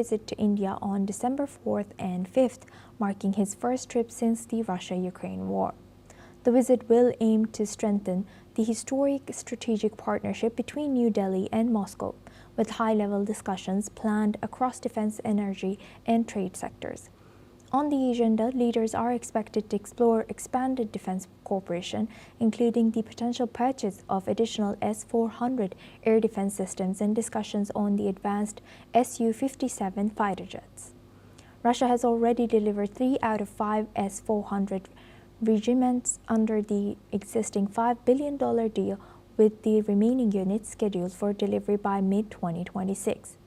visit to India on December 4th and 5th, marking his first trip since the Russia-Ukraine war. The visit will aim to strengthen the historic strategic partnership between New Delhi and Moscow, with high-level discussions planned across defense, energy, and trade sectors. On the agenda, leaders are expected to explore expanded defense cooperation, including the potential purchase of additional S-400 air defense systems and discussions on the advanced Su-57 fighter jets. Russia has already delivered 3 out of 5 S-400 regiments under the existing $5 billion deal, with the remaining units scheduled for delivery by mid-2026.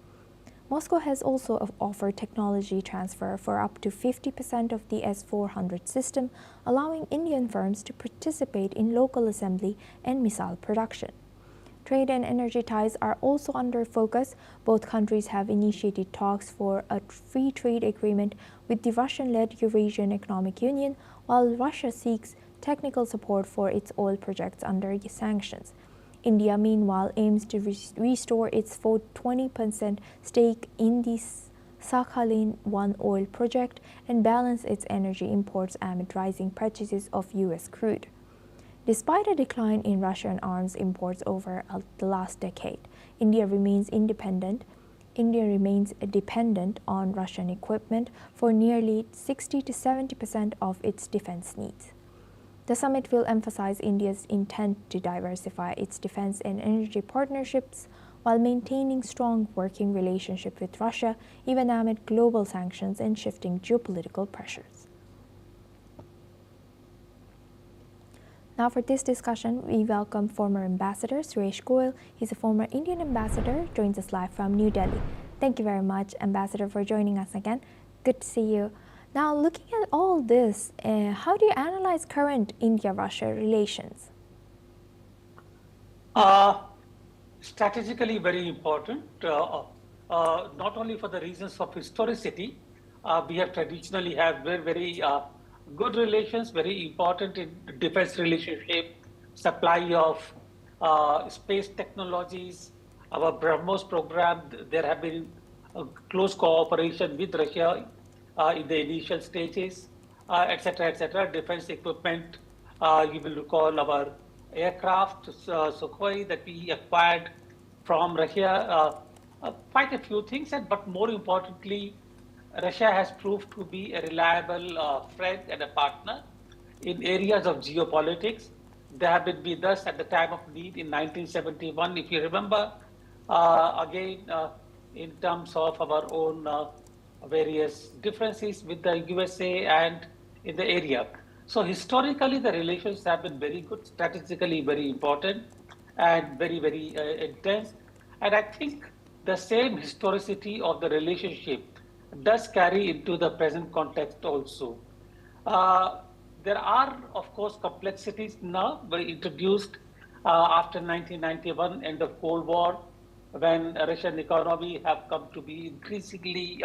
Moscow has also offered technology transfer for up to 50% of the S-400 system, allowing Indian firms to participate in local assembly and missile production. Trade and energy ties are also under focus. Both countries have initiated talks for a free trade agreement with the Russian-led Eurasian Economic Union, while Russia seeks technical support for its oil projects under sanctions. India, meanwhile, aims to restore its 20% stake in the Sakhalin-1 oil project and balance its energy imports amid rising purchases of U.S. crude. Despite a decline in Russian arms imports over the last decade, India remains dependent on Russian equipment for nearly 60 to 70% of its defense needs. The summit will emphasize India's intent to diversify its defense and energy partnerships while maintaining strong working relationship with Russia, even amid global sanctions and shifting geopolitical pressures. Now for this discussion, we welcome former Ambassador Suresh Goyal. He's a former Indian ambassador, joins us live from New Delhi. Thank you very much, Ambassador, for joining us again. Good to see you. Now, looking at all this, how do you analyze current India-Russia relations? Strategically very important, not only for the reasons of historicity. We have traditionally had very good relations, very important in defense relationship, supply of space technologies, our BrahMos program. There have been close cooperation with Russia in the initial stages, etc., etc. Defense equipment, you will recall our aircraft, Sukhoi, that we acquired from Russia, quite a few things, but more importantly, Russia has proved to be a reliable friend and a partner in areas of geopolitics. They have been with us at the time of need in 1971, if you remember, again, in terms of our own various differences with the USA and in the area. So historically, the relations have been very good, strategically very important, and very intense. And I think the same historicity of the relationship does carry into the present context also. There are, of course, complexities now introduced after 1991, end of Cold War, when Russian economy have come to be increasingly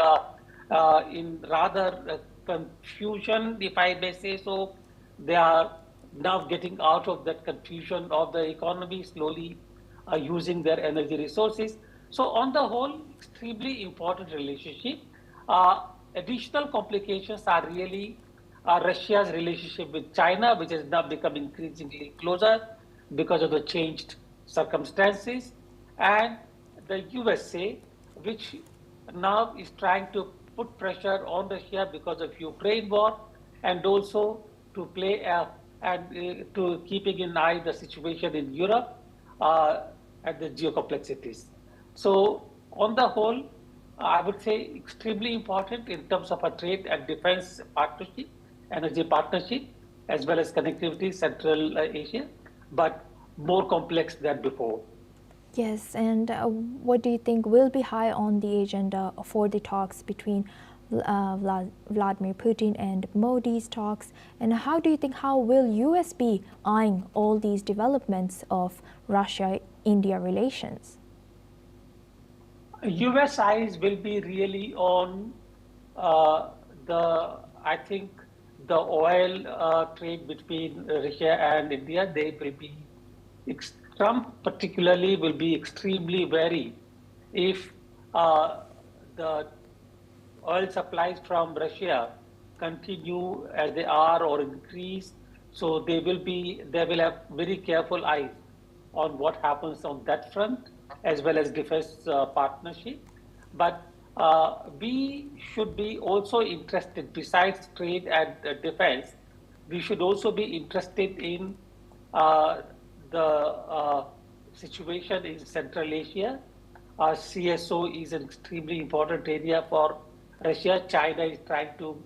in rather confusion, if I may say so. They are now getting out of that confusion of the economy, slowly using their energy resources. So on the whole, extremely important relationship. Additional complications are really Russia's relationship with China, which has now become increasingly closer because of the changed circumstances, and the USA, which now is trying to put pressure on Russia because of Ukraine war, and also to play to keeping in eye the situation in Europe and the geocomplexities. So on the whole, I would say extremely important in terms of a trade and defense partnership, energy partnership, as well as connectivity, Central Asia, but more complex than before. Yes, and what do you think will be high on the agenda for the talks between Vladimir Putin and Modi's talks? And how do you think, how will US be eyeing all these developments of Russia-India relations? US eyes will be really on I think, the oil trade between Russia and India. They will be, Trump particularly will be extremely wary if the oil supplies from Russia continue as they are or increase, so they will have very careful eyes on what happens on that front as well as defense partnership. But we should be also interested, besides trade and defense, we should also be interested in uh, the situation in Central Asia. CSO is an extremely important area for Russia. China is trying to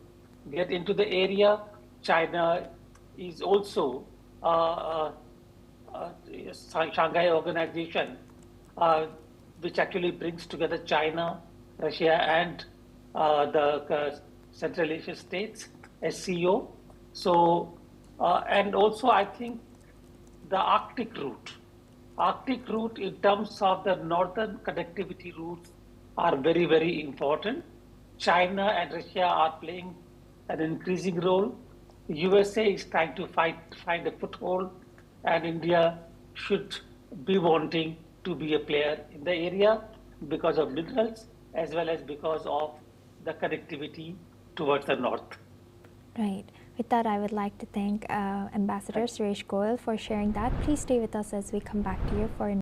get into the area. China is also Shanghai Organization, uh, which actually brings together China, Russia, and the Central Asian states, SCO. So, and also I think the Arctic route in terms of the northern connectivity routes are very, very important. China and Russia are playing an increasing role. USA is trying to find a foothold, and India should be wanting to be a player in the area because of minerals as well as because of the connectivity towards the north. Right. With that, I would like to thank Ambassador Thank you. Suresh Goyal for sharing that. Please stay with us as we come back to you for